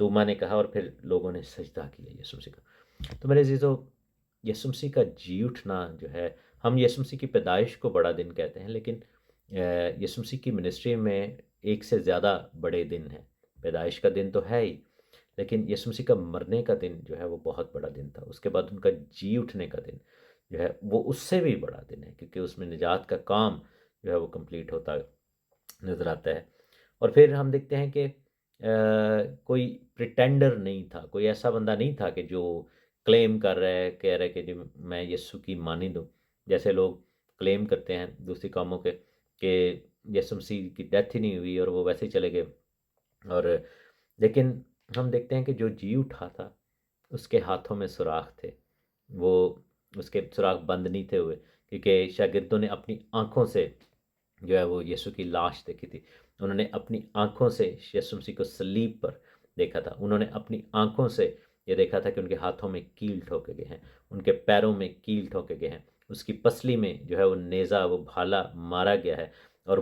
توما نے کہا، اور پھر لوگوں نے سجدہ کیا یسوع مسیح کا۔ تو میرے عزیزو، یسوع مسیح کا جی اٹھنا جو ہے، ہم یسوع مسیح کی پیدائش کو بڑا دن کہتے ہیں، لیکن یسوع مسیح کی منسٹری میں ایک سے زیادہ بڑے دن ہیں۔ پیدائش کا دن تو ہے ہی، لیکن یسوع مسیح کا مرنے کا دن جو ہے وہ بہت بڑا دن تھا۔ اس کے بعد ان کا جی اٹھنے کا دن جو ہے وہ اس سے بھی بڑا دن ہے، کیونکہ اس میں نجات کا کام جو ہے وہ کمپلیٹ ہوتا نظر آتا ہے۔ اور پھر ہم دیکھتے ہیں کہ کوئی پریٹینڈر نہیں تھا، کوئی ایسا بندہ نہیں تھا کہ جو کلیم کر رہا ہے، کہہ رہا ہے کہ جی میں یسوع کی مانند ہوں، جیسے لوگ کلیم کرتے ہیں دوسری قوموں کے کہ یسوع مسیح کی ڈیتھ ہی نہیں ہوئی اور وہ ویسے ہی چلے گئے۔ اور لیکن ہم دیکھتے ہیں کہ جو جی اٹھا تھا اس کے ہاتھوں میں سوراخ تھے، وہ اس کے سوراخ بند نہیں تھے ہوئے، کیونکہ شاگردوں نے اپنی آنکھوں سے جو ہے وہ یسوع کی لاش دیکھی تھی۔ انہوں نے اپنی آنکھوں سے یسوع مسیح کو صلیب پر دیکھا تھا۔ انہوں نے اپنی آنکھوں سے یہ دیکھا تھا کہ ان کے ہاتھوں میں کیل ٹھوکے گئے ہیں، ان کے پیروں میں کیل ٹھوکے گئے ہیں، اس کی پسلی میں جو ہے وہ نیزہ، وہ بھالا مارا گیا ہے، اور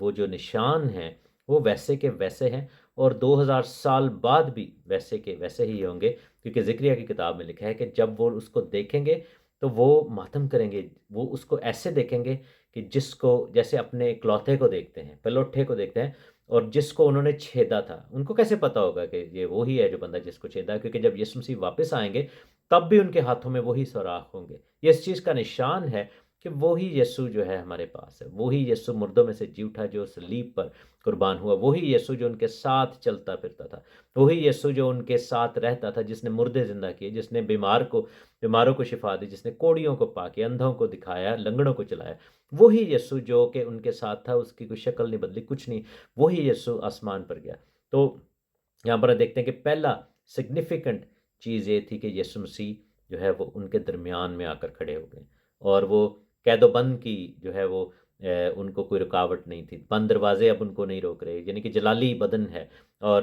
وہ جو نشان ہیں وہ ویسے کے ویسے ہیں، اور 2000 سال بعد بھی ویسے کے ویسے ہی ہوں گے، کیونکہ ذکریہ کی کتاب میں لکھا ہے کہ جب وہ اس کو دیکھیں گے تو وہ ماتم کریں گے، وہ اس کو ایسے دیکھیں گے کہ جس کو جیسے اپنے اکلوتے کو دیکھتے ہیں، پلوٹھے کو دیکھتے ہیں، اور جس کو انہوں نے چھیدا تھا ان کو کیسے پتا ہوگا کہ یہ وہی ہے جو بندہ جس کو چھیدا ہے، کیونکہ جب یسوع مسیح واپس آئیں گے تب بھی ان کے ہاتھوں میں وہی سوراخ ہوں گے۔ یہ اس چیز کا نشان ہے کہ وہی یسوع جو ہے ہمارے پاس ہے، وہی یسوع مردوں میں سے جی اٹھا جو صلیب پر قربان ہوا، وہی یسوع جو ان کے ساتھ چلتا پھرتا تھا، وہی یسوع جو ان کے ساتھ رہتا تھا، جس نے مردے زندہ کیے، جس نے بیماروں کو شفا دی، جس نے کوڑیوں کو پاکیا، اندھوں کو دکھایا، لنگڑوں کو چلایا، وہی یسوع جو کہ ان کے ساتھ تھا، اس کی کوئی شکل نہیں بدلی، کچھ نہیں، وہی یسوع آسمان پر گیا۔ تو یہاں پر دیکھتے ہیں کہ پہلا سگنیفیکنٹ چیز یہ تھی کہ یسوع مسیح جو ہے وہ ان کے درمیان میں آ کر کھڑے ہو گئے، اور وہ قید و بند کی جو ہے وہ ان کو کوئی رکاوٹ نہیں تھی، بند دروازے اب ان کو نہیں روک رہے، یعنی کہ جلالی بدن ہے، اور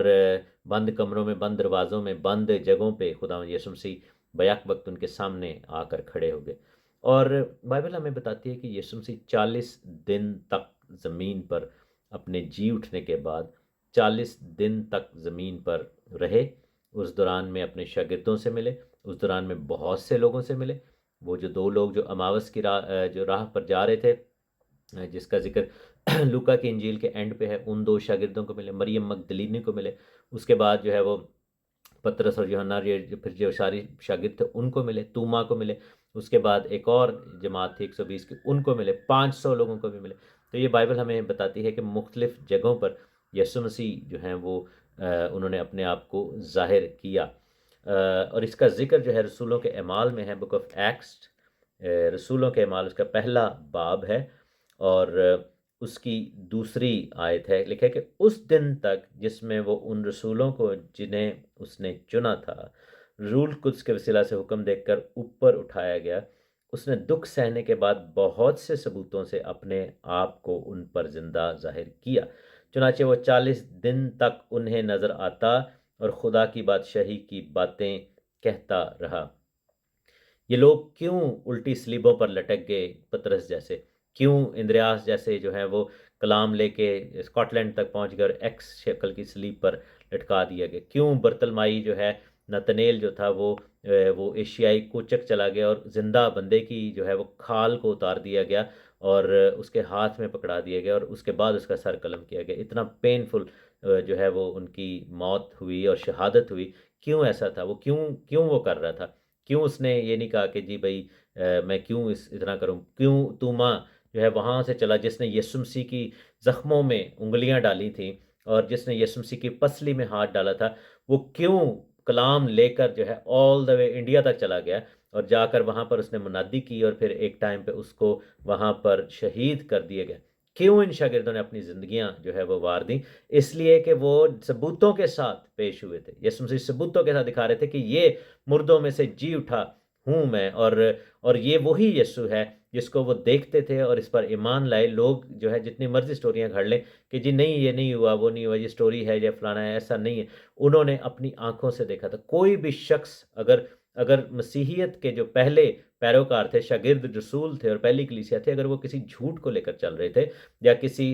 بند کمروں میں، بند دروازوں میں، بند جگہوں پہ خدا یسوع مسیح بیک وقت ان کے سامنے آ کر کھڑے ہو گئے۔ اور بائبل ہمیں بتاتی ہے کہ یسوع مسیح 40 دن تک زمین پر اپنے جی اٹھنے کے بعد 40 دن تک زمین پر رہے۔ اس دوران میں اپنے شاگردوں سے ملے، اس دوران میں بہت سے لوگوں سے ملے۔ وہ جو 2 لوگ جو اماوس کی جو راہ پر جا رہے تھے، جس کا ذکر لوکا کی انجیل کے اینڈ پہ ہے، ان 2 شاگردوں کو ملے، مریم مگدلینی کو ملے۔ اس کے بعد جو ہے وہ پترس اور یوحنا، پھر جو ساری شاگرد تھے ان کو ملے، توما کو ملے۔ اس کے بعد ایک اور جماعت تھی 120 کی، ان کو ملے، 500 لوگوں کو بھی ملے۔ تو یہ بائبل ہمیں بتاتی ہے کہ مختلف جگہوں پر یسوع مسیح جو ہیں وہ انہوں نے اپنے آپ کو ظاہر کیا۔ اور اس کا ذکر جو ہے رسولوں کے اعمال میں ہے، بک آف ایکس، رسولوں کے اعمال اس کا پہلا باب ہے، اور اس کی 2 آیت ہے، لکھا ہے کہ اس دن تک جس میں وہ ان رسولوں کو جنہیں اس نے چنا تھا، روح القدس کے وسیلہ سے حکم دے کر اوپر اٹھایا گیا، اس نے دکھ سہنے کے بعد بہت سے ثبوتوں سے اپنے آپ کو ان پر زندہ ظاہر کیا۔ چنانچہ وہ 40 دن تک انہیں نظر آتا اور خدا کی بادشاہی کی باتیں کہتا رہا۔ یہ لوگ کیوں الٹی سلیبوں پر لٹک گئے، پطرس جیسے؟ کیوں اندریاس جیسے جو ہے وہ کلام لے کے اسکاٹ لینڈ تک پہنچ گئے اور ایکس شکل کی سلیب پر لٹکا دیا گیا؟ کیوں برتلمائی جو ہے، نتنیل جو تھا، وہ ایشیائی کوچک چلا گیا اور زندہ بندے کی جو ہے وہ کھال کو اتار دیا گیا اور اس کے ہاتھ میں پکڑا دیا گیا، اور اس کے بعد اس کا سر قلم کیا گیا؟ اتنا پینفل جو ہے وہ ان کی موت ہوئی اور شہادت ہوئی۔ کیوں ایسا تھا؟ وہ کیوں وہ کر رہا تھا؟ کیوں اس نے یہ نہیں کہا کہ جی بھائی میں کیوں اتنا کروں؟ کیوں توما جو ہے وہاں سے چلا، جس نے یسوع مسیح کی زخموں میں انگلیاں ڈالی تھیں اور جس نے یسوع مسیح کی پسلی میں ہاتھ ڈالا تھا، وہ کیوں کلام لے کر جو ہے آل دا وے انڈیا تک چلا گیا اور جا کر وہاں پر اس نے منادی کی اور پھر ایک ٹائم پہ اس کو وہاں پر شہید کر دیے گئے؟ کیوں ان شاگردوں نے اپنی زندگیاں جو ہے وہ وار دیں؟ اس لیے کہ وہ ثبوتوں کے ساتھ پیش ہوئے تھے۔ یسوع مسیح ثبوتوں کے ساتھ دکھا رہے تھے کہ یہ مردوں میں سے جی اٹھا ہوں میں، اور یہ وہی یسوع ہے جس کو وہ دیکھتے تھے اور اس پر ایمان لائے۔ لوگ جو ہے جتنی مرضی سٹوریاں گھڑ لیں کہ جی نہیں یہ نہیں ہوا، وہ نہیں ہوا، یہ سٹوری ہے، یہ فلانا ہے، ایسا نہیں ہے۔ انہوں نے اپنی آنکھوں سے دیکھا تھا۔ کوئی بھی شخص اگر مسیحیت کے جو پہلے پیروکار تھے، شاگرد رسول تھے اور پہلی کلیسیا تھے، اگر وہ کسی جھوٹ کو لے کر چل رہے تھے یا کسی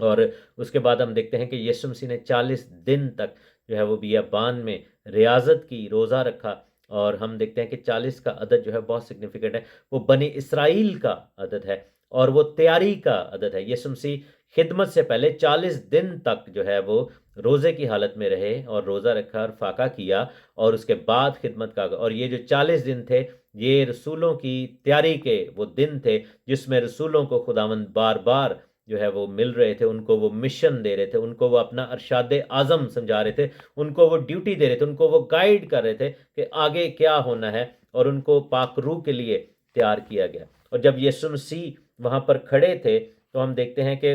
اور اس کے بعد ہم دیکھتے ہیں کہ یسوع مسیح نے 40 دن تک جو ہے وہ بیابان میں ریاضت کی، روزہ رکھا، اور ہم دیکھتے ہیں کہ 40 کا عدد جو ہے بہت سگنیفیکنٹ ہے، وہ بنی اسرائیل کا عدد ہے اور وہ تیاری کا عدد ہے۔ یسوع مسیح خدمت سے پہلے 40 دن تک جو ہے وہ روزے کی حالت میں رہے اور روزہ رکھا اور فاقہ کیا، اور اس کے بعد خدمت کا، اور یہ جو 40 دن تھے یہ رسولوں کی تیاری کے وہ دن تھے جس میں رسولوں کو خداوند بار بار جو ہے وہ مل رہے تھے، ان کو وہ مشن دے رہے تھے، ان کو وہ اپنا ارشاد اعظم سمجھا رہے تھے، ان کو وہ ڈیوٹی دے رہے تھے، ان کو وہ گائیڈ کر رہے تھے کہ آگے کیا ہونا ہے، اور ان کو پاک روح کے لیے تیار کیا گیا۔ اور جب یسوع مسیح وہاں پر کھڑے تھے تو ہم دیکھتے ہیں کہ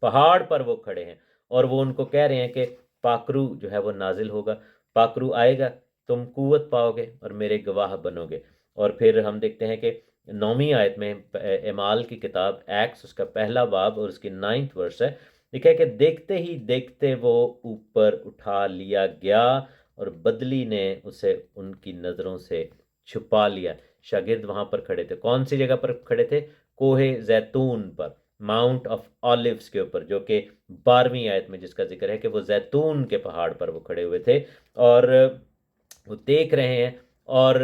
پہاڑ پر وہ کھڑے ہیں اور وہ ان کو کہہ رہے ہیں کہ پاک روح جو ہے وہ نازل ہوگا، پاک روح آئے گا، تم قوت پاؤ گے اور میرے گواہ بنو گے۔ اور پھر ہم دیکھتے ہیں کہ 9ویں آیت میں اعمال کی کتاب ایکس اس کا پہلا باب اور اس کی 9th ورس ہے، لکھا ہے کہ دیکھتے ہی دیکھتے وہ اوپر اٹھا لیا گیا اور بدلی نے اسے ان کی نظروں سے چھپا لیا۔ شاگرد وہاں پر کھڑے تھے، کون سی جگہ پر کھڑے تھے؟ کوہ زیتون پر، ماؤنٹ آف آلیوز کے اوپر، جو کہ 12ویں آیت میں جس کا ذکر ہے کہ وہ زیتون کے پہاڑ پر وہ کھڑے ہوئے تھے اور وہ دیکھ رہے ہیں، اور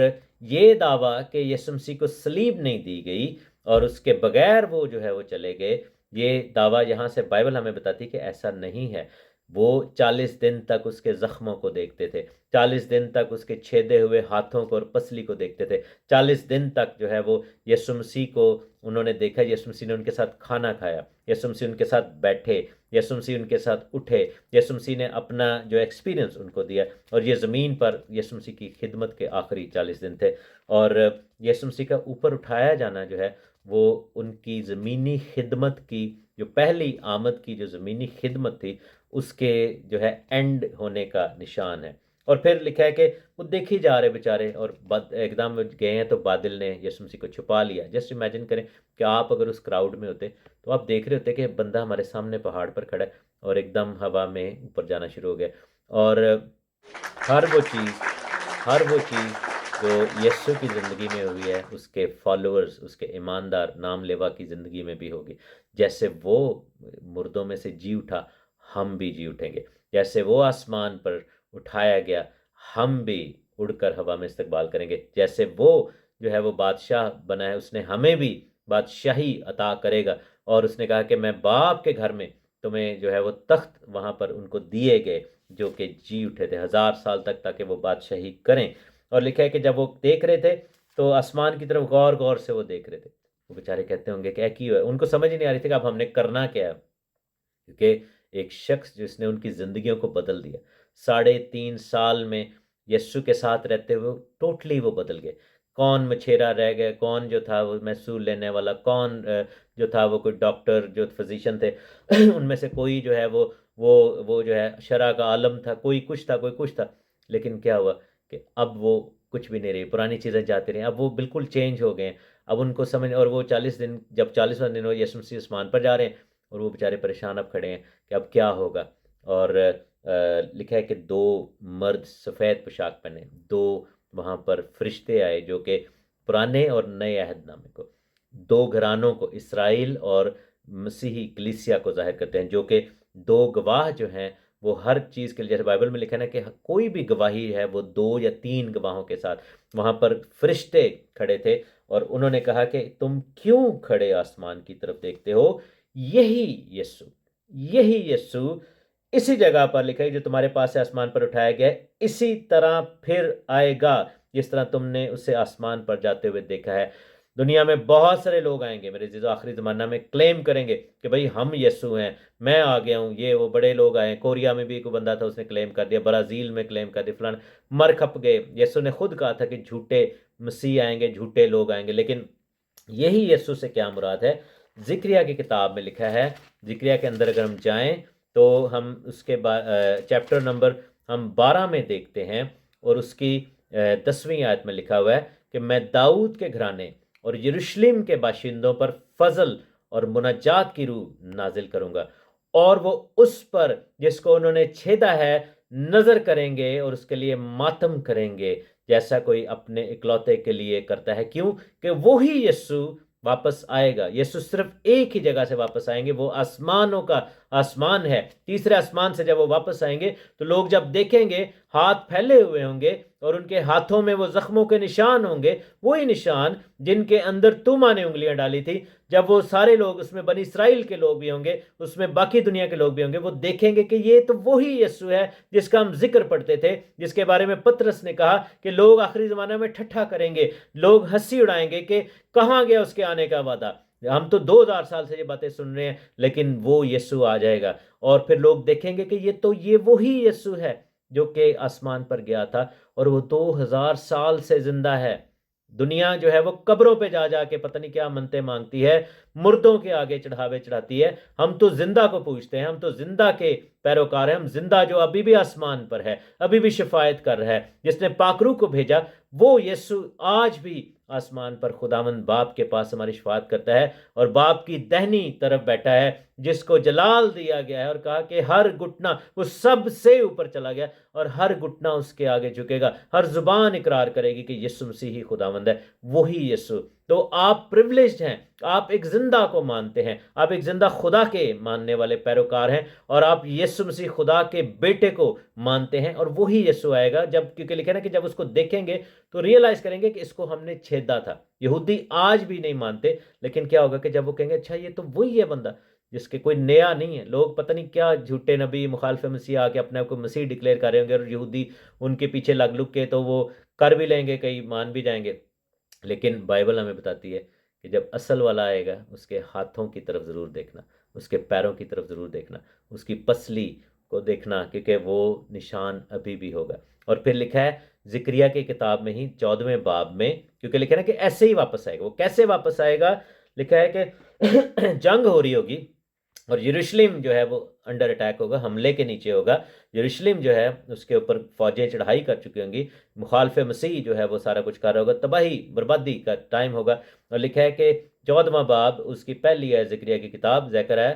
یہ دعویٰ کہ یسوع مسیح کو صلیب نہیں دی گئی اور اس کے بغیر وہ جو ہے وہ چلے گئے، یہ دعویٰ یہاں سے بائبل ہمیں بتاتی کہ ایسا نہیں ہے۔ وہ 40 دن تک اس کے زخموں کو دیکھتے تھے، 40 دن تک اس کے چھیدے ہوئے ہاتھوں کو اور پسلی کو دیکھتے تھے، 40 دن تک جو ہے وہ یسوع مسیح کو انہوں نے دیکھا، یسوع مسیح نے ان کے ساتھ کھانا کھایا، یسوع مسیح ان کے ساتھ بیٹھے، یسوع مسیح ان کے ساتھ اٹھے، یسوع مسیح نے اپنا جو ایکسپیرینس ان کو دیا، اور یہ زمین پر یسوع مسیح کی خدمت کے آخری 40 دن تھے۔ اور یسوع مسیح کا اوپر اٹھایا جانا جو ہے وہ ان کی زمینی خدمت کی، جو پہلی آمد کی جو زمینی خدمت تھی، اس کے جو ہے اینڈ ہونے کا نشان ہے۔ اور پھر لکھا ہے کہ وہ دیکھی جا رہے بیچارے، اور ایک دم گئے ہیں تو بادل نے یسوع مسیح کو چھپا لیا۔ جسٹ امیجن کریں کہ آپ اگر اس کراؤڈ میں ہوتے تو آپ دیکھ رہے ہوتے کہ بندہ ہمارے سامنے پہاڑ پر کھڑا ہے اور ایک دم ہوا میں اوپر جانا شروع ہو گیا، اور ہر وہ چیز جو یسوع کی زندگی میں ہوئی ہے اس کے فالوورز، اس کے ایماندار نام لیوا کی زندگی میں بھی ہوگی۔ جیسے وہ مردوں میں سے جی اٹھا، ہم بھی جی اٹھیں گے۔ جیسے وہ آسمان پر اٹھایا گیا، ہم بھی اڑ کر ہوا میں استقبال کریں گے۔ جیسے وہ جو ہے وہ بادشاہ بنا ہے، اس نے ہمیں بھی بادشاہی عطا کرے گا، اور اس نے کہا کہ میں باپ کے گھر میں تمہیں جو ہے وہ تخت وہاں پر ان کو دیے گئے جو کہ جی اٹھے تھے 1000 سال تک، تاکہ وہ بادشاہی کریں۔ اور لکھا ہے کہ جب وہ دیکھ رہے تھے تو آسمان کی طرف غور غور سے وہ دیکھ رہے تھے، وہ بیچارے کہتے ہوں گے کہ کی ہوا ہے، ان کو سمجھ ہی نہیں آ رہی تھی کہ اب ہم نے کرنا کیا ہے، کیونکہ ایک شخص جس نے ان کی زندگیوں کو بدل دیا، 3.5 سال میں یسوع کے ساتھ رہتے ہوئے ٹوٹلی وہ بدل گئے۔ کون مچھیرا رہ گئے، کون جو تھا وہ محصول لینے والا، کون جو تھا وہ کوئی ڈاکٹر جو فزیشین تھے ان میں سے کوئی جو ہے وہ جو ہے شرع کا عالم تھا، کوئی کچھ تھا کوئی کچھ تھا، لیکن کیا ہوا کہ اب وہ کچھ بھی نہیں رہی، پرانی چیزیں جاتی رہیں، اب وہ بالکل چینج ہو گئے ہیں۔ اب ان کو سمجھ، اور وہ 40 دن، جب 40واں دن ہو یسوع مسیح آسمان پر جا رہے ہیں اور وہ بیچارے پریشان اب کھڑے ہیں کہ اب کیا ہوگا۔ اور لکھا ہے کہ 2 مرد سفید پوشاک پہنے، 2 وہاں پر فرشتے آئے جو کہ پرانے اور نئے عہد نامے کو، 2 گھرانوں کو، اسرائیل اور مسیحی کلیسیا کو ظاہر کرتے ہیں، جو کہ 2 گواہ جو ہیں وہ ہر چیز کے لیے، جیسے بائبل میں لکھا ہے نا کہ کوئی بھی گواہی ہے وہ 2 یا 3 گواہوں کے ساتھ، وہاں پر فرشتے کھڑے تھے اور انہوں نے کہا کہ تم کیوں کھڑے آسمان کی طرف دیکھتے ہو؟ یہی یسوع اسی جگہ پر لکھا ہے جو تمہارے پاس سے آسمان پر اٹھایا گیا ہے، اسی طرح پھر آئے گا جس طرح تم نے اسے آسمان پر جاتے ہوئے دیکھا ہے۔ دنیا میں بہت سارے لوگ آئیں گے میرے عزیزو، آخری زمانہ میں کلیم کریں گے کہ بھئی ہم یسوع ہیں، میں آ گیا ہوں، یہ وہ بڑے لوگ آئے ہیں۔ کوریا میں بھی ایک بندہ تھا، اس نے کلیم کر دیا، برازیل میں کلیم کر دیا، فلاں مر کھپ گئے۔ یسوع نے خود کہا تھا کہ جھوٹے مسیح آئیں گے، جھوٹے لوگ آئیں گے، لیکن یہی یسوع سے کیا مراد ہے؟ ذکریہ کی کتاب میں لکھا ہے، ذکریہ کے اندر اگر ہم جائیں تو ہم اس کے چیپٹر نمبر ہم 12 میں دیکھتے ہیں، اور اس کی 10ویں آیت میں لکھا ہوا ہے کہ میں داؤد کے گھرانے اور یروشلم کے باشندوں پر فضل اور منجات کی روح نازل کروں گا، اور وہ اس پر جس کو انہوں نے چھیدا ہے نظر کریں گے اور اس کے لیے ماتم کریں گے، جیسا کوئی اپنے اکلوتے کے لیے کرتا ہے۔ کیوں کہ وہی یسوع واپس آئے گا. یسوع صرف ایک ہی جگہ سے واپس آئیں گے, وہ آسمانوں کا آسمان ہے. تیسرے آسمان سے جب وہ واپس آئیں گے تو لوگ جب دیکھیں گے ہاتھ پھیلے ہوئے ہوں گے اور ان کے ہاتھوں میں وہ زخموں کے نشان ہوں گے, وہی نشان جن کے اندر توما نے انگلیاں ڈالی تھی. جب وہ سارے لوگ, اس میں بنی اسرائیل کے لوگ بھی ہوں گے, اس میں باقی دنیا کے لوگ بھی ہوں گے, وہ دیکھیں گے کہ یہ تو وہی یسوع ہے جس کا ہم ذکر پڑھتے تھے, جس کے بارے میں پطرس نے کہا کہ لوگ آخری زمانہ میں ٹھٹھا کریں گے, لوگ ہنسی اڑائیں گے کہ کہاں گیا اس کے آنے کا وعدہ. ہم تو 2000 سال سے یہ باتیں سن رہے ہیں, لیکن وہ یسوع آ جائے گا اور پھر لوگ دیکھیں گے کہ یہ وہی یسوع ہے جو کہ آسمان پر گیا تھا, اور وہ 2000 سال سے زندہ ہے. دنیا جو ہے وہ قبروں پہ جا جا کے پتہ نہیں کیا منتیں مانگتی ہے, مردوں کے آگے چڑھاوے چڑھاتی ہے. ہم تو زندہ کو پوچھتے ہیں, ہم تو زندہ کے پیروکار ہیں, ہم زندہ جو ابھی بھی آسمان پر ہے, ابھی بھی شفاعت کر رہا ہے, جس نے پاکرو کو بھیجا, وہ یسوع آج بھی آسمان پر خداوند باپ کے پاس ہماری شفاعت کرتا ہے, اور باپ کی دہنی طرف بیٹھا ہے, جس کو جلال دیا گیا ہے اور کہا کہ ہر گھٹنا, وہ سب سے اوپر چلا گیا اور ہر گھٹنا اس کے آگے جھکے گا, ہر زبان اقرار کرے گی کہ یسوع مسیح ہی خداوند ہے, وہی یسوع. تو آپ پریولیجڈ ہیں, آپ ایک زندہ کو مانتے ہیں, آپ ایک زندہ خدا کے ماننے والے پیروکار ہیں, اور آپ یسوع مسیح خدا کے بیٹے کو مانتے ہیں, اور وہی یسوع آئے گا جب, کیونکہ لکھا نا کہ جب اس کو دیکھیں گے تو ریئلائز کریں گے کہ اس کو ہم نے چھیدا تھا. یہودی آج بھی نہیں مانتے, لیکن کیا ہوگا کہ جب وہ کہیں گے اچھا یہ تو وہی ہے بندہ جس کے کوئی نیا نہیں ہے. لوگ پتہ نہیں کیا جھوٹے نبی مخالف مسیح آ کے اپنے آپ کو مسیح ڈکلیئر کر رہے ہوں گے, اور یہودی ان کے پیچھے لگ لگ کے تو وہ کر بھی لیں گے, کئی مان بھی جائیں گے. لیکن بائبل ہمیں بتاتی ہے کہ جب اصل والا آئے گا, اس کے ہاتھوں کی طرف ضرور دیکھنا, اس کے پیروں کی طرف ضرور دیکھنا, اس کی پسلی کو دیکھنا, کیونکہ وہ نشان ابھی بھی ہوگا. اور پھر لکھا ہے زکریا کی کتاب میں ہی 14ویں باب میں, کیونکہ لکھا ہے نا کہ ایسے ہی واپس آئے گا. وہ کیسے واپس آئے گا؟ لکھا ہے کہ جنگ ہو رہی ہوگی اور یروشلم جو ہے وہ انڈر اٹیک ہوگا, حملے کے نیچے ہوگا. یروشلم جو ہے اس کے اوپر فوجیں چڑھائی کر چکی ہوں گی, مخالف مسیح جو ہے وہ سارا کچھ کر رہا ہوگا, تباہی بربادی کا ٹائم ہوگا. اور لکھا ہے کہ 14واں باب اس کی پہلی ہے زکریا کی کتاب, ذکر ہے,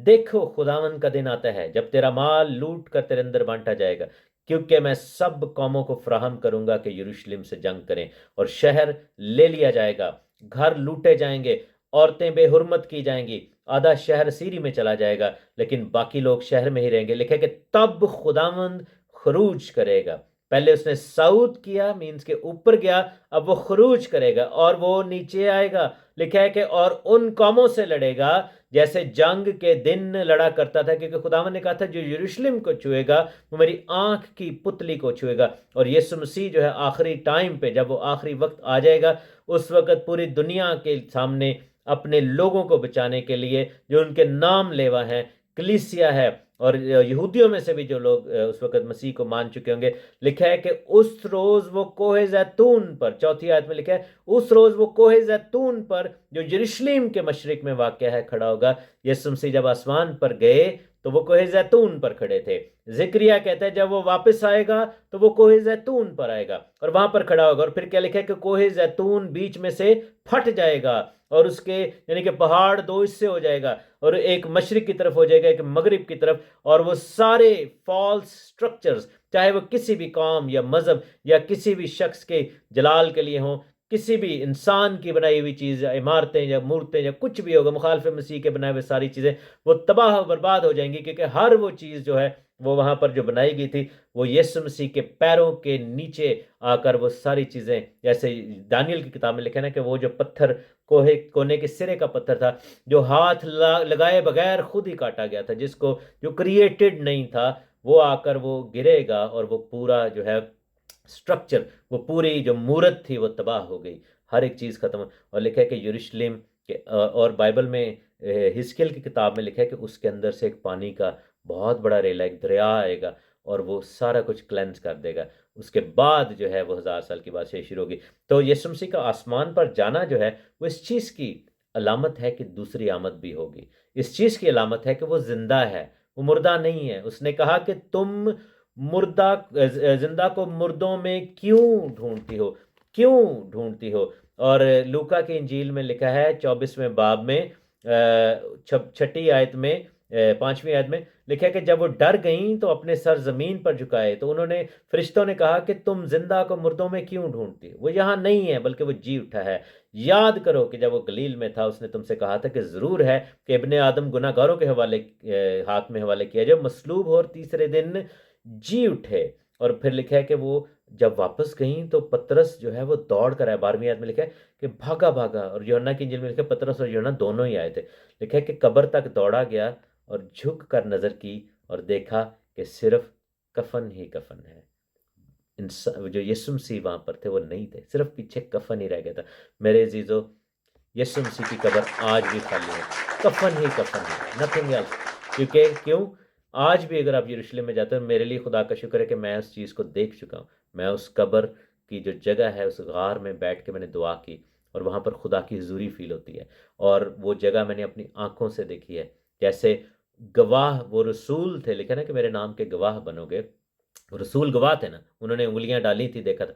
دیکھو خداوند کا دن آتا ہے جب تیرا مال لوٹ کر تیرے اندر بانٹا جائے گا, کیونکہ میں سب قوموں کو فراہم کروں گا کہ یروشلم سے جنگ کریں, اور شہر لے لیا جائے گا, گھر لوٹے جائیں گے, عورتیں بے حرمت کی جائیں گی, آدھا شہر سیری میں چلا جائے گا, لیکن باقی لوگ شہر میں ہی رہیں گے. لکھے کہ تب خداوند خروج کرے گا. پہلے اس نے صعود کیا, مینز کے اوپر گیا, اب وہ خروج کرے گا اور وہ نیچے آئے گا. لکھا ہے کہ اور ان قوموں سے لڑے گا جیسے جنگ کے دن لڑا کرتا تھا, کیونکہ خداوند نے کہا تھا جو یروشلم کو چھوئے گا وہ میری آنکھ کی پتلی کو چھوئے گا. اور یسوع مسیح جو ہے آخری ٹائم پہ, جب وہ آخری وقت آ جائے گا, اس وقت پوری دنیا کے سامنے اپنے لوگوں کو بچانے کے لیے جو ان کے نام لیوا ہیں, کلیسیا ہے, اور یہودیوں میں سے بھی جو لوگ اس وقت مسیح کو مان چکے ہوں گے, لکھا ہے کہ اس روز وہ کوہ زیتون پر, 4 آیت میں لکھا ہے, اس روز وہ کوہ زیتون پر جو یروشلم کے مشرق میں واقع ہے کھڑا ہوگا. یسوع مسیح جب آسمان پر گئے تو وہ کوہ زیتون پر کھڑے تھے. زکریا کہتا ہے جب وہ واپس آئے گا تو وہ کوہ زیتون پر آئے گا اور وہاں پر کھڑا ہوگا. اور پھر کیا لکھا ہے کہ کوہ زیتون بیچ میں سے پھٹ جائے گا, اور اس کے یعنی کہ پہاڑ 2 حصے ہو جائے گا, اور ایک مشرق کی طرف ہو جائے گا, ایک مغرب کی طرف, اور وہ سارے فالس سٹرکچرز, چاہے وہ کسی بھی قوم یا مذہب یا کسی بھی شخص کے جلال کے لیے ہوں, کسی بھی انسان کی بنائی ہوئی چیز یا عمارتیں یا مورتیں یا کچھ بھی ہوگا, مخالف مسیح کے بنائے ہوئے ساری چیزیں وہ تباہ و برباد ہو جائیں گی, کیونکہ ہر وہ چیز جو ہے وہ وہاں پر جو بنائی گئی تھی وہ یسوع مسیح کے پیروں کے نیچے آ کر وہ ساری چیزیں, جیسے دانیل کی کتاب میں لکھا ہے نا کہ وہ جو پتھر کونے کے سرے کا پتھر تھا جو ہاتھ لگائے بغیر خود ہی کاٹا گیا تھا, جس کو جو کریٹڈ نہیں تھا, وہ آ کر وہ گرے گا, اور وہ پورا جو ہے سٹرکچر, وہ پوری جو مورت تھی وہ تباہ ہو گئی, ہر ایک چیز ختم. اور لکھا ہے کہ یروشلم کے, اور بائبل میں حزقیل کی کتاب میں لکھا ہے کہ اس کے اندر سے ایک پانی کا بہت بڑا ریلا, ایک دریا آئے گا, اور وہ سارا کچھ کلینز کر دے گا. اس کے بعد جو ہے وہ 1000 سال کی بادشاہی شروع ہوگی. تو یسوع مسیح کا آسمان پر جانا جو ہے وہ اس چیز کی علامت ہے کہ دوسری آمد بھی ہوگی, اس چیز کی علامت ہے کہ وہ زندہ ہے, وہ مردہ نہیں ہے. اس نے کہا کہ تم زندہ کو مردوں میں کیوں ڈھونڈتی ہو. اور لوکا کی انجیل میں لکھا ہے 24ویں باب میں 6 آیت میں 5ویں آیت میں لکھا ہے کہ جب وہ ڈر گئیں تو اپنے سر زمین پر جھکائے، تو انہوں نے فرشتوں نے کہا کہ تم زندہ کو مردوں میں کیوں ڈھونڈتی ہو؟ وہ یہاں نہیں ہے بلکہ وہ جی اٹھا ہے۔ یاد کرو کہ جب وہ گلیل میں تھا اس نے تم سے کہا تھا کہ ضرور ہے کہ ابن آدم گناہ گاروں کے ہاتھ میں حوالے کیا جب مصلوب ہو اور تیسرے دن جی اٹھے۔ اور پھر لکھا ہے کہ وہ جب واپس گئیں تو پترس جو ہے وہ دوڑ کر آیا۔ 12ویں آیت میں لکھا ہے کہ بھاگا بھاگا، اور یوحنا کی انجیل میں لکھا ہے پترس اور یوحنا دونوں ہی آئے تھے۔ لکھا ہے کہ قبر تک دوڑا گیا اور جھک کر نظر کی اور دیکھا کہ صرف کفن ہی کفن ہے۔ جو یسوع مسیح وہاں پر تھے وہ نہیں تھے، صرف پیچھے کفن ہی رہ گیا تھا۔ میرے عزیزو، یسوع مسیح کی قبر آج بھی خالی ہے، کفن ہی کفن ہے، نتھنگ ایلس۔ کیوں آج بھی اگر آپ یروشلم میں جاتے ہیں، میرے لیے خدا کا شکر ہے کہ میں اس چیز کو دیکھ چکا ہوں۔ میں اس قبر کی جو جگہ ہے اس غار میں بیٹھ کے میں نے دعا کی، اور وہاں پر خدا کی حضوری فیل ہوتی ہے، اور وہ جگہ میں نے اپنی آنکھوں سے دیکھی ہے۔ جیسے گواہ وہ رسول تھے، لکھا نا کہ میرے نام کے گواہ بنو گے، رسول گواہ تھے نا، انہوں نے انگلیاں ڈالی تھی، دیکھا تھا۔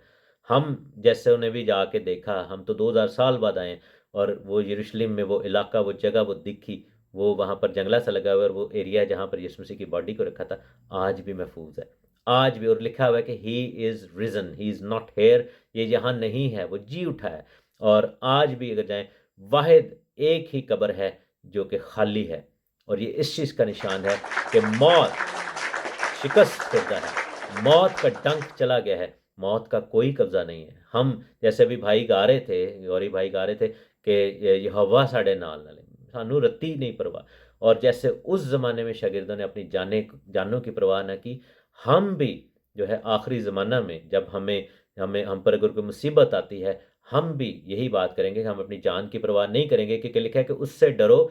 ہم جیسے انہیں بھی جا کے دیکھا، ہم تو 2000 سال بعد آئے ہیں، اور وہ یروشلم میں وہ علاقہ، وہ جگہ وہ دکھی، وہ وہاں پر جنگلہ سا لگا ہوا ہے، اور وہ ایریا جہاں پر یسوع مسیح کی باڈی کو رکھا تھا آج بھی محفوظ ہے، آج بھی۔ اور لکھا ہوا ہے کہ he is reason, he is not here, یہ یہاں نہیں ہے، وہ جی اٹھا ہے۔ اور آج بھی اگر جائیں، واحد ایک ہی قبر ہے جو کہ خالی ہے، اور یہ اس چیز کا نشان ہے کہ موت شکست خوردہ ہے، موت کا ڈنک چلا گیا ہے، موت کا کوئی قبضہ نہیں ہے۔ ہم جیسے بھی بھائی گا رہے تھے، گوری بھائی گا رہے تھے کہ یہوہ ساڑے نال نالے، سانو رتی نہیں پرواہ۔ اور جیسے اس زمانے میں شاگردوں نے اپنی جانوں کی پرواہ نہ کی، ہم بھی جو ہے آخری زمانہ میں جب ہم پر اگر کوئی مصیبت آتی ہے، ہم بھی یہی بات کریں گے کہ ہم اپنی جان کی پرواہ نہیں کریں گے، کیونکہ لکھا ہے کہ اس سے ڈرو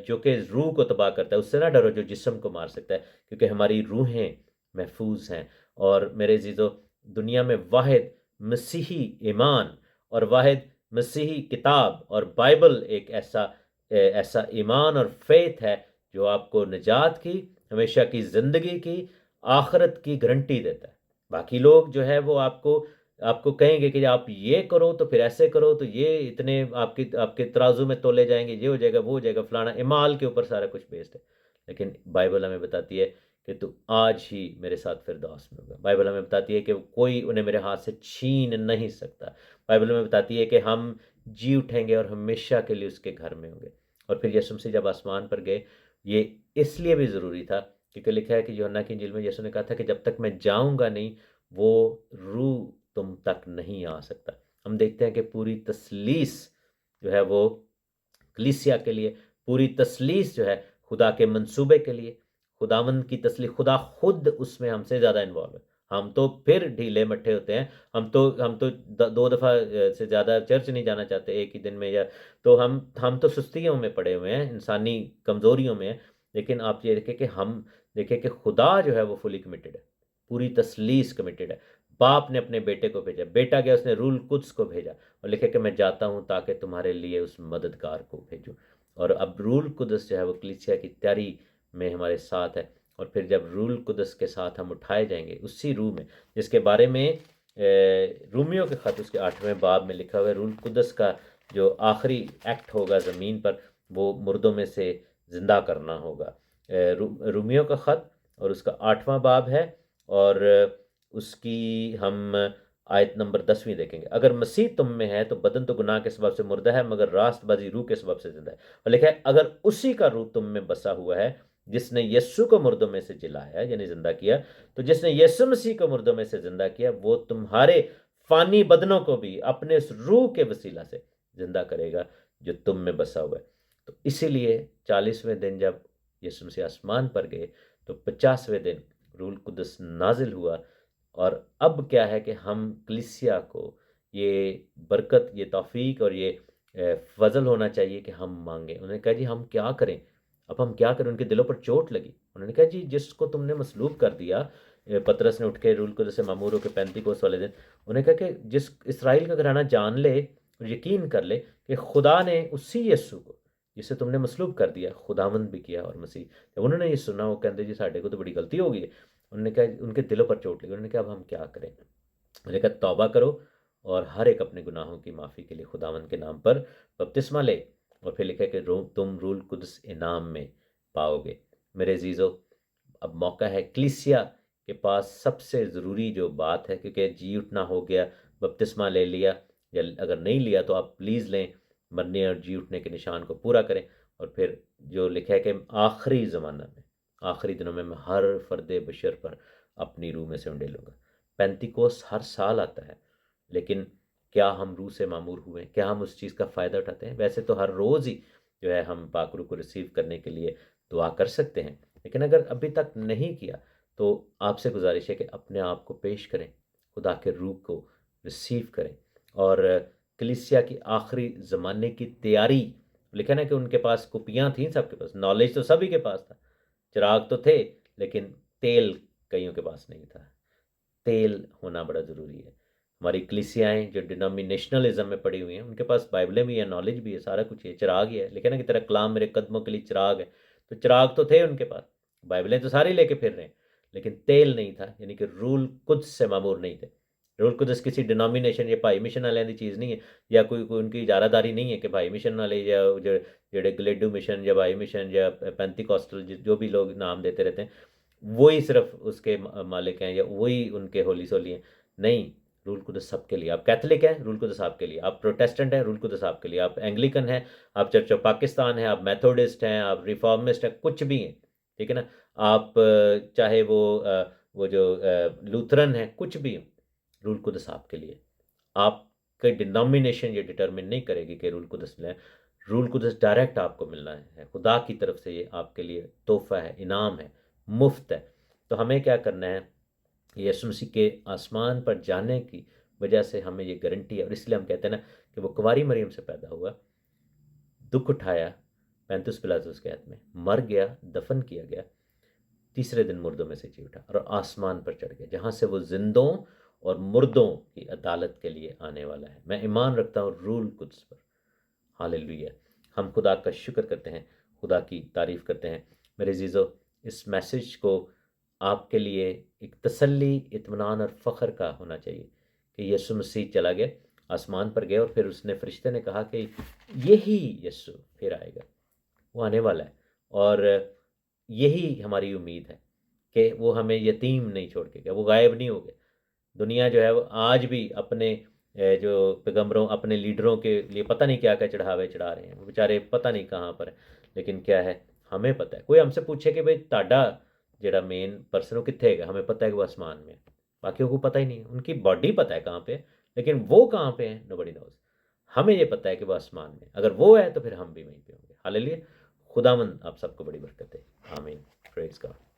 جو کہ روح کو تباہ کرتا ہے، اس سے نہ ڈرو جو جسم کو مار سکتا ہے، کیونکہ ہماری روحیں محفوظ ہیں۔ اور میرے عزیزو، دنیا میں واحد مسیحی ایمان اور واحد مسیحی کتاب اور بائبل ایک ایسا ایمان اور فیتھ ہے جو آپ کو نجات کی، ہمیشہ کی زندگی کی، آخرت کی گارنٹی دیتا ہے۔ باقی لوگ جو ہے وہ آپ کو کہیں گے کہ آپ یہ کرو تو پھر ایسے کرو تو یہ اتنے آپ کے ترازو میں تولے جائیں گے، یہ ہو جائے گا، وہ ہو جائے گا، فلانا اعمال کے اوپر سارا کچھ بیسڈ ہے۔ لیکن بائبل ہمیں بتاتی ہے کہ تو آج ہی میرے ساتھ فردوس میں ہوگا۔ بائبل ہمیں بتاتی ہے کہ کوئی انہیں میرے ہاتھ سے چھین نہیں سکتا۔ بائبل ہمیں بتاتی ہے کہ ہم جی اٹھیں گے اور ہمیشہ کے لیے اس کے گھر میں ہوں گے۔ اور پھر یسوع مسیح جب آسمان پر گئے، یہ اس لیے بھی ضروری تھا کیونکہ لکھا ہے کہ یوحنا کی انجیل میں یسوع نے کہا تھا کہ جب تک میں جاؤں گا نہیں، وہ روح تم تک نہیں آ سکتا۔ ہم دیکھتے ہیں کہ پوری تثلیث جو ہے وہ کلیسیا کے لیے، پوری تثلیث جو ہے خدا کے منصوبے کے لیے، خداوند کی تسلیث، خدا خود اس میں ہم سے زیادہ انوالو ہے۔ ہم تو پھر ڈھیلے مٹھے ہوتے ہیں، ہم تو 2 دفعہ سے زیادہ چرچ نہیں جانا چاہتے ایک ہی دن میں، یا تو ہم تو سستیوں میں پڑے ہوئے ہیں، انسانی کمزوریوں میں ہیں۔ لیکن آپ یہ دیکھیں کہ خدا جو ہے وہ فلی کمیٹڈ ہے، پوری تثلیث کمیٹڈ ہے۔ باپ نے اپنے بیٹے کو بھیجا، بیٹا گیا، اس نے روح القدس کو بھیجا، اور لکھے کہ میں جاتا ہوں تاکہ تمہارے لیے اس مددگار کو بھیجوں۔ اور اب روح القدس جو ہے وہ کلیسیا کی تیاری میں ہمارے ساتھ ہے، اور پھر جب روح القدس کے ساتھ ہم اٹھائے جائیں گے اسی روح میں، جس کے بارے میں رومیو کے خط اس کے 8ویں باب میں لکھا ہوا ہے، روح القدس کا جو آخری ایکٹ ہوگا زمین پر وہ مردوں میں سے زندہ کرنا ہوگا۔ رومیو کا خط اور اس کا 8واں باب ہے، اور اس کی ہم آیت نمبر 10ویں دیکھیں گے۔ اگر مسیح تم میں ہے تو بدن تو گناہ کے سبب سے مردہ ہے، مگر راست بازی روح کے سبب سے زندہ ہے۔ اور لکھا ہے اگر اسی کا روح تم میں بسا ہوا ہے جس نے یسوع کو مردوں میں سے جلایا یعنی زندہ کیا، تو جس نے یسوع مسیح کو مردوں میں سے زندہ کیا، وہ تمہارے فانی بدنوں کو بھی اپنے اس روح کے وسیلہ سے زندہ کرے گا جو تم میں بسا ہوا ہے۔ تو اسی لیے 40ویں دن جب یسوع مسیح آسمان پر گئے تو 50ویں دن روح القدس نازل ہوا، اور اب کیا ہے کہ ہم کلیسیا کو یہ برکت، یہ توفیق اور یہ فضل ہونا چاہیے کہ ہم مانگیں۔ انہوں نے کہا جی ہم کیا کریں، اب ہم کیا کریں؟ ان کے دلوں پر چوٹ لگی۔ انہوں نے کہا جی جس کو تم نے مصلوب کر دیا، پطرس نے اٹھ کے روح القدس سے معمور ہو کے 35 والے دن انہوں نے کہا کہ جس اسرائیل کا گھرانہ جان لے اور یقین کر لے کہ خدا نے اسی یسوع کو جسے تم نے مصلوب کر دیا، خداوند بھی کیا اور مسیح۔ جب انہوں نے یہ سنا، وہ کہتے جی ساڈے کو تو بڑی غلطی ہو گئی ہے۔ انہوں نے کہا ان کے دلوں پر چوٹ لگی، انہوں نے کہا اب ہم کیا کریں؟ انہوں نے کہا توبہ کرو اور ہر ایک اپنے گناہوں کی معافی کے لیے خداوند کے نام پر بپتسمہ لے۔ اور پھر لکھا ہے کہ تم روح القدس انعام میں پاؤ گے۔ میرے عزیزو، اب موقع ہے کلیسیا کے پاس سب سے ضروری جو بات ہے، کیونکہ جی اٹھنا ہو گیا، بپتسمہ لے لیا، یا اگر نہیں لیا تو آپ پلیز لیں، مرنے اور جی اٹھنے کے نشان کو پورا کریں، اور پھر جو لکھا ہے کہ آخری زمانہ میں، آخری دنوں میں ہر فرد بشر پر اپنی روح میں سے انڈیلوں گا۔ پینتیکوس ہر سال آتا ہے، لیکن کیا ہم روح سے معمور ہوئے؟ کیا ہم اس چیز کا فائدہ اٹھاتے ہیں؟ ویسے تو ہر روز ہی جو ہے ہم پاک روح کو ریسیو کرنے کے لیے دعا کر سکتے ہیں، لیکن اگر ابھی تک نہیں کیا تو آپ سے گزارش ہے کہ اپنے آپ کو پیش کریں، خدا کے روح کو ریسیو کریں، اور کلیسیا کی آخری زمانے کی تیاری، لکھا نا کہ ان کے پاس کپیاں تھیں، سب کے پاس نالج تو سبھی کے پاس تھا، چراغ تو تھے، لیکن تیل کئیوں کے پاس نہیں تھا۔ تیل ہونا بڑا ضروری ہے۔ ہماری کلیسیائیں جو ڈینومینیشنلزم میں پڑی ہوئی ہیں، ان کے پاس بائبلیں بھی ہیں، نالج بھی ہے، سارا کچھ ہے، چراغ ہی ہے، لیکن نا کہ تیرا کلام میرے قدموں کے لیے چراغ ہے، تو چراغ تو تھے ان کے پاس، بائبلیں تو ساری لے کے پھر رہے ہیں، لیکن تیل نہیں تھا، یعنی کہ رول قدس سے معمور نہیں تھے۔ رول قدس کسی ڈینومینیشن یا بھائی مشن والے کی چیز نہیں ہے، یا کوئی ان کی اجارہ داری نہیں ہے کہ بھائی مشن والے یا جڑے گلیڈو مشن یا بھائی مشن یا پینتی کاسٹل جو بھی لوگ نام دیتے رہتے ہیں، وہی صرف اس کے مالک ہیں یا وہی ان کے ہولی سولی ہیں۔ نہیں، رول قدس سب کے لیے۔ آپ کیتھولک ہیں، رول قدس آپ کے لیے۔ آپ پروٹیسٹنٹ ہیں، رول قدس آپ کے لیے۔ آپ اینگلیکن ہیں، آپ چرچ آف پاکستان ہیں، آپ میتھوڈسٹ ہیں، آپ ریفارمسٹ ہیں، کچھ بھی ہیں، ٹھیک ہے نا، آپ چاہے وہ جو لوتھرن ہیں، کچھ بھی ہیں، رول قدس آپ کے لیے۔ آپ کے ڈینومینیشن یہ ڈٹرمن نہیں کرے گی کہ رول قدس لیں، رول قدس ڈائریکٹ آپ کو ملنا ہے، خدا کی طرف سے، یہ آپ کے لیے تحفہ ہے، انعام ہے، مفت ہے۔ تو ہمیں کیا کرنا ہے؟ یسوع مسیح کے آسمان پر جانے کی وجہ سے ہمیں یہ گارنٹی ہے، اور اس لیے ہم کہتے ہیں نا کہ وہ کنواری مریم سے پیدا ہوا، دکھ اٹھایا پینتوس پلاطس کے ہاتھ میں، مر گیا، دفن کیا گیا، تیسرے دن مردوں میں سے جی اٹھا اور آسمان پر چڑھ گیا، جہاں سے وہ زندوں اور مردوں کی عدالت کے لیے آنے والا ہے۔ میں ایمان رکھتا ہوں رول قدس پر۔ ہاللیلویہ۔ ہم خدا کا شکر کرتے ہیں، خدا کی تعریف کرتے ہیں۔ میرے عزیزو، اس میسج کو آپ کے لیے ایک تسلی، اطمینان اور فخر کا ہونا چاہیے کہ یسوع مسیح چلا گیا، آسمان پر گیا، اور پھر اس نے فرشتے نے کہا کہ یہی یسوع پھر آئے گا، وہ آنے والا ہے، اور یہی ہماری امید ہے کہ وہ ہمیں یتیم نہیں چھوڑ کے گیا، وہ غائب نہیں ہو گیا۔ دنیا جو ہے وہ آج بھی اپنے جو پیغمبروں، اپنے لیڈروں کے لیے پتہ نہیں کیا کیا چڑھاوے چڑھا رہے ہیں، وہ بیچارے پتہ نہیں کہاں پر ہیں، لیکن کیا ہے، ہمیں پتہ ہے۔ کوئی ہم سے پوچھے کہ بھئی تاڈا جڑا مین پرسن وہ کتنے گا، ہمیں پتہ ہے کہ وہ آسمان میں ہے، باقیوں کو پتہ ہی نہیں ہے، ان کی باڈی پتہ ہے کہاں پہ ہے، لیکن وہ کہاں پہ ہیں نوبڈی نوز۔ ہمیں یہ پتہ ہے کہ وہ آسمان میں، اگر وہ ہے تو پھر ہم بھی وہیں پہ ہوں گے۔ ہاللیلویہ۔ خداوند آپ سب کو بڑی برکت دے، آمین، پریز گاڈ۔